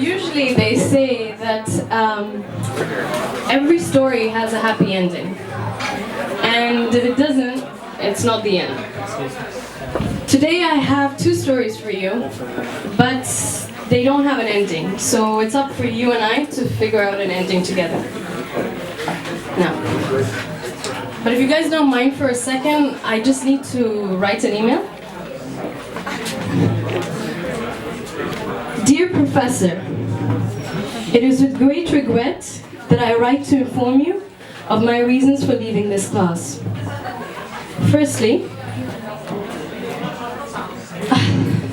Usually they say that every story has a happy ending. And if it doesn't, it's not the end. Today I have two stories for you, but they don't have an ending. So it's up for you and I to figure out an ending together. Now, but if you guys don't mind for a second, I just need to write an email. Dear Professor, it is with great regret that I write to inform you of my reasons for leaving this class. Firstly,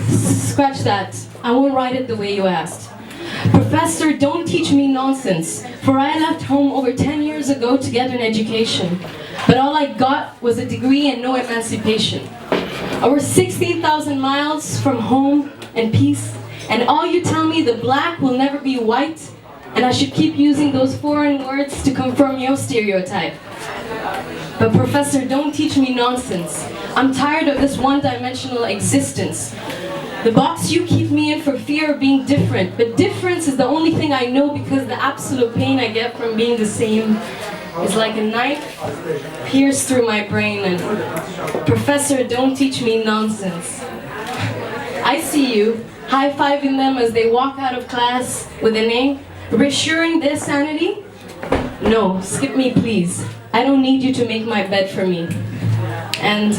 scratch that. I won't write it the way you asked. Professor, don't teach me nonsense, for I left home over 10 years ago to get an education. But all I got was a degree and no emancipation. Over 16,000 miles from home and peace, and all you tell me the black will never be white, and I should keep using those foreign words to confirm your stereotype. But Professor, don't teach me nonsense. I'm tired of this one-dimensional existence. The box you keep me in for fear of being different, but difference is the only thing I know because the absolute pain I get from being the same is like a knife pierced through my brain. And Professor, don't teach me nonsense. I see you high-fiving them as they walk out of class with an A, reassuring their sanity. No, skip me please. I don't need you to make my bed for me. And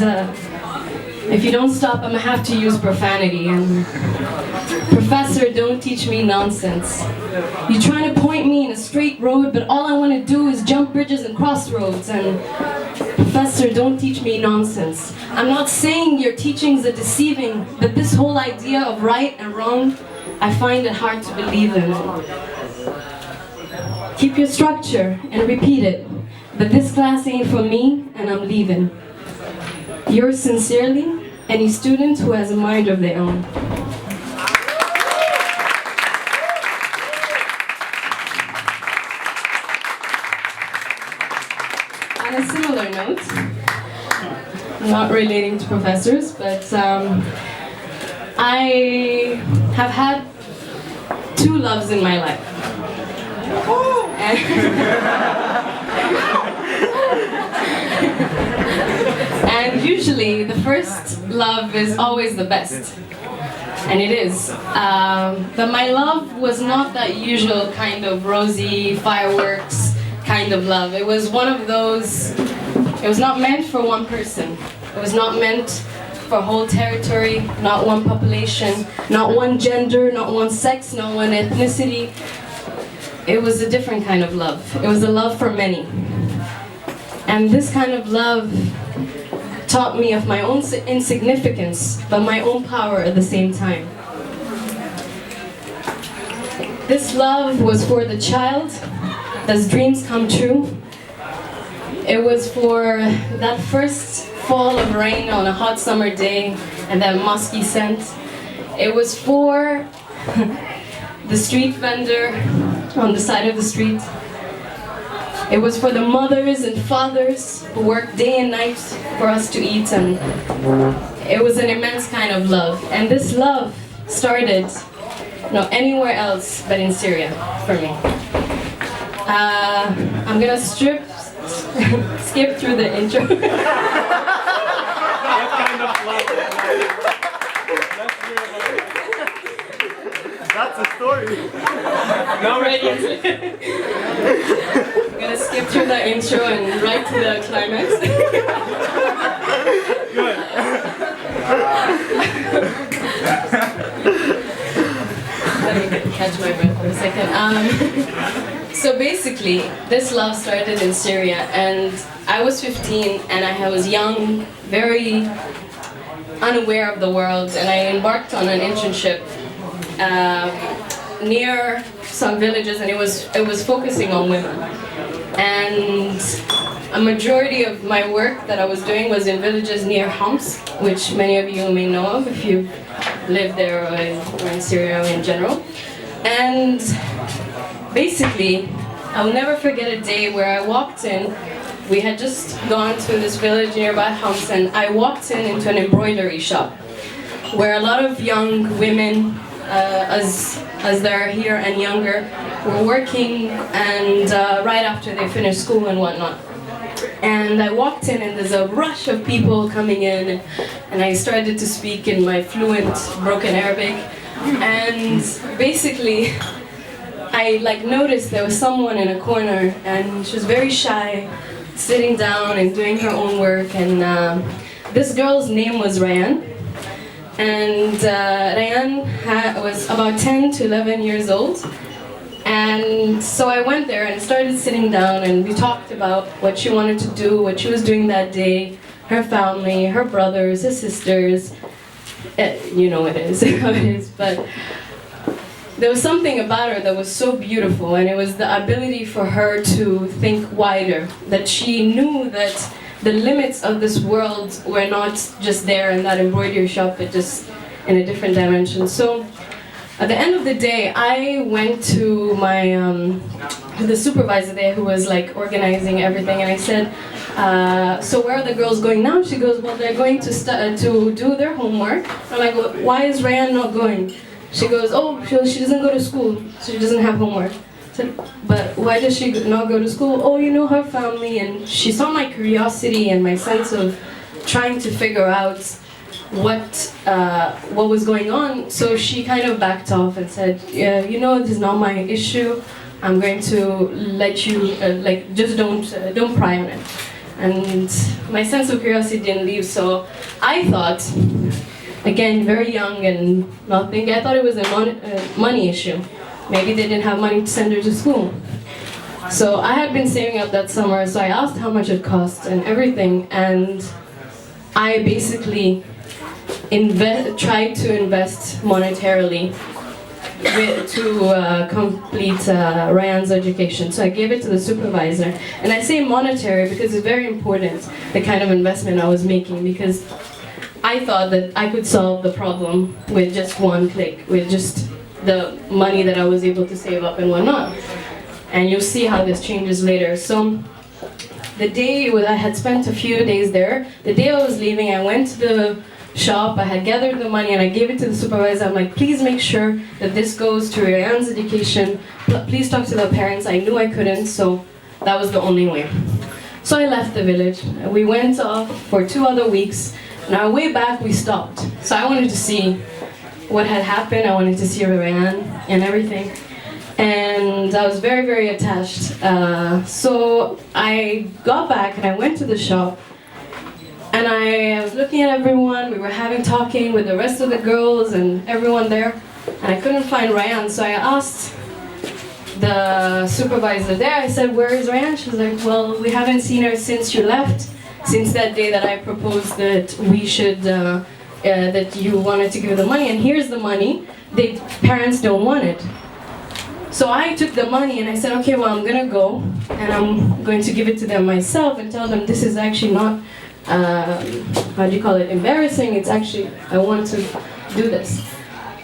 if you don't stop, I'm gonna have to use profanity. And Professor, don't teach me nonsense. You're trying to point me in a straight road, but all I want to do is jump bridges and crossroads. And Professor, don't teach me nonsense. I'm not saying your teachings are deceiving, but this whole idea of right and wrong, I find it hard to believe in. Keep your structure and repeat it, but this class ain't for me and I'm leaving. Yours sincerely, any student who has a mind of their own. On a similar note, not relating to professors, but I have had two loves in my life. And usually the first love is always the best. And it is. But my love was not that usual kind of rosy fireworks kind of love. It was one of those, it was not meant for one person. It was not meant for a whole territory, not one population, not one gender, not one sex, not one ethnicity. It was a different kind of love. It was a love for many. And this kind of love taught me of my own insignificance, but my own power at the same time. This love was for the child that's dreams come true. It was for that first fall of rain on a hot summer day and that musky scent. It was for the street vendor on the side of the street. It was for the mothers and fathers who worked day and night for us to eat, and it was an immense kind of love. And this love started anywhere else but in Syria for me. I'm gonna skip through the intro. What kind of love? That's a story. Not ready. I'm gonna skip through the intro and right to the climax. Good. Let me catch my breath for a second. So basically, this love started in Syria, and I was 15, and I was young, very unaware of the world, and I embarked on an internship near some villages, and it was focusing on women. And a majority of my work that I was doing was in villages near Homs, which many of you may know of if you've lived there or in Syria in general. And basically, I'll never forget a day where I walked in. We had just gone to this village nearby Homs, and I walked into an embroidery shop where a lot of young women as they're here and younger, were working, and right after they finished school and whatnot. And I walked in, and there's a rush of people coming in, and I started to speak in my fluent broken Arabic, and basically I noticed there was someone in a corner, and she was very shy, sitting down and doing her own work, and this girl's name was Rayan. And Rayan was about 10 to 11 years old. And so I went there and started sitting down, and we talked about what she wanted to do, what she was doing that day, her family, her brothers, her sisters. You know it is how it is, but there was something about her that was so beautiful, and it was the ability for her to think wider, that she knew that the limits of this world were not just there in that embroidery shop, but just in a different dimension. So at the end of the day, I went to my to the supervisor there, who was organizing everything, and I said, so where are the girls going now? She goes, well, they're going to do their homework. And I go, why is Rayan not going? She goes, oh, she doesn't go to school, so she doesn't have homework. I said, but why does she not go to school? Oh, her family. And she saw my curiosity and my sense of trying to figure out what was going on. So she kind of backed off and said, yeah, this is not my issue. I'm going to let you, just don't pry on it. And my sense of curiosity didn't leave, so I thought, again, very young and nothing, I thought it was a money issue. Maybe they didn't have money to send her to school. So I had been saving up that summer, so I asked how much it cost and everything, and I basically tried to invest monetarily to complete Rayan's education. So I gave it to the supervisor. And I say monetary because it's very important, the kind of investment I was making, because I thought that I could solve the problem with just one click, with just the money that I was able to save up and whatnot. And you'll see how this changes later. So the day I had spent a few days there, the day I was leaving, I went to the shop, I had gathered the money, and I gave it to the supervisor. I'm like, please make sure that this goes to Rayan's education. Please talk to the parents. I knew I couldn't, so that was the only way. So I left the village. We went off for 2 other weeks. On our way back, we stopped. So I wanted to see what had happened. I wanted to see Rayan and everything. And I was very, very attached. So I got back and I went to the shop. And I was looking at everyone. We were talking with the rest of the girls and everyone there. And I couldn't find Rayan, so I asked the supervisor there, I said, where is Rayan? She was like, well, we haven't seen her since you left. Since that day that I proposed that we should, that you wanted to give the money, and here's the money. The parents don't want it. So I took the money and I said, okay, well, I'm gonna go and I'm going to give it to them myself and tell them this is actually not, how do you call it, embarrassing. It's actually, I want to do this.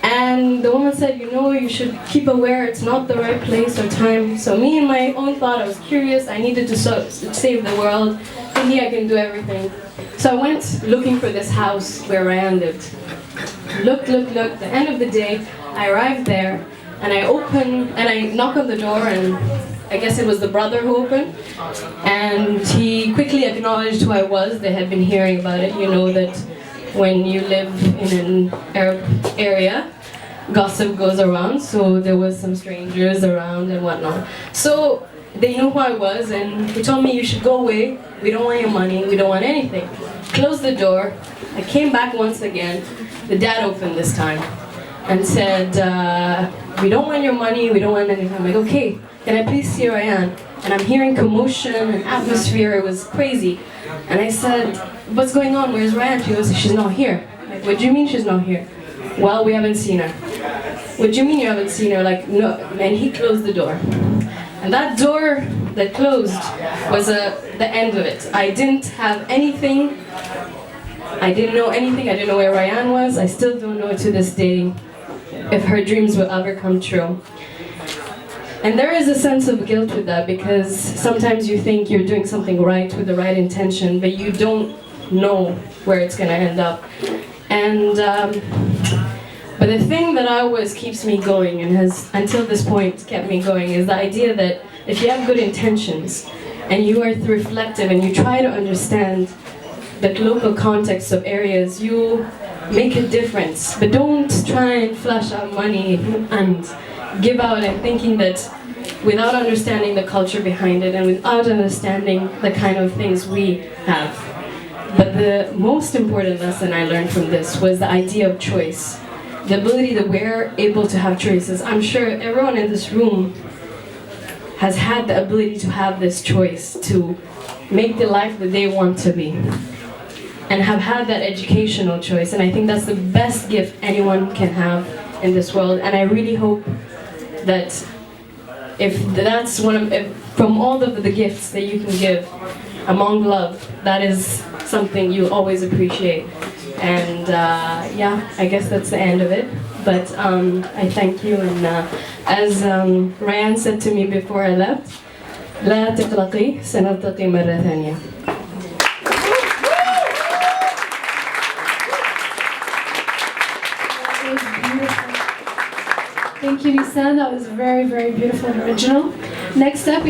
And the woman said, you should keep aware it's not the right place or time. So me in my own thought, I was curious. I needed to save the world. Thinking I can do everything. So I went looking for this house where Rayan lived. Looked. At the end of the day, I arrived there, and I knocked on the door, and I guess it was the brother who opened. And he quickly acknowledged who I was. They had been hearing about it. You know that when you live in an Arab area, gossip goes around, so there was some strangers around and whatnot. So they knew who I was, and he told me, you should go away. We don't want your money. We don't want anything. Closed the door. I came back once again. The dad opened this time and said, we don't want your money. We don't want anything. I'm like, okay, can I please see Rayan? And I'm hearing commotion and atmosphere. It was crazy. And I said, what's going on? Where's Rayan? She goes, she's not here. I'm like, what do you mean she's not here? Well, we haven't seen her. What do you mean you haven't seen her? Like, no. And he closed the door. And that door that closed was the end of it. I didn't have anything. I didn't know anything. I didn't know where Rayan was. I still don't know to this day if her dreams will ever come true. And there is a sense of guilt with that, because sometimes you think you're doing something right with the right intention, but you don't know where it's going to end up. And But the thing that always keeps me going and has until this point kept me going is the idea that if you have good intentions and you are reflective and you try to understand the local context of areas, you make a difference. But don't try and flush out money and give out and thinking that without understanding the culture behind it and without understanding the kind of things we have. But the most important lesson I learned from this was the idea of choice. The ability that we're able to have choices. I'm sure everyone in this room has had the ability to have this choice to make the life that they want to be. And have had that educational choice. And I think that's the best gift anyone can have in this world. And I really hope that if that's from all of the gifts that you can give among love, that is something you always appreciate. And yeah, I guess that's the end of it. But I thank you. And as Ryan said to me before I left, لا تقلقي سنلتقي مرة ثانية. Thank you, Nisan. That was very, very beautiful and original. Next up,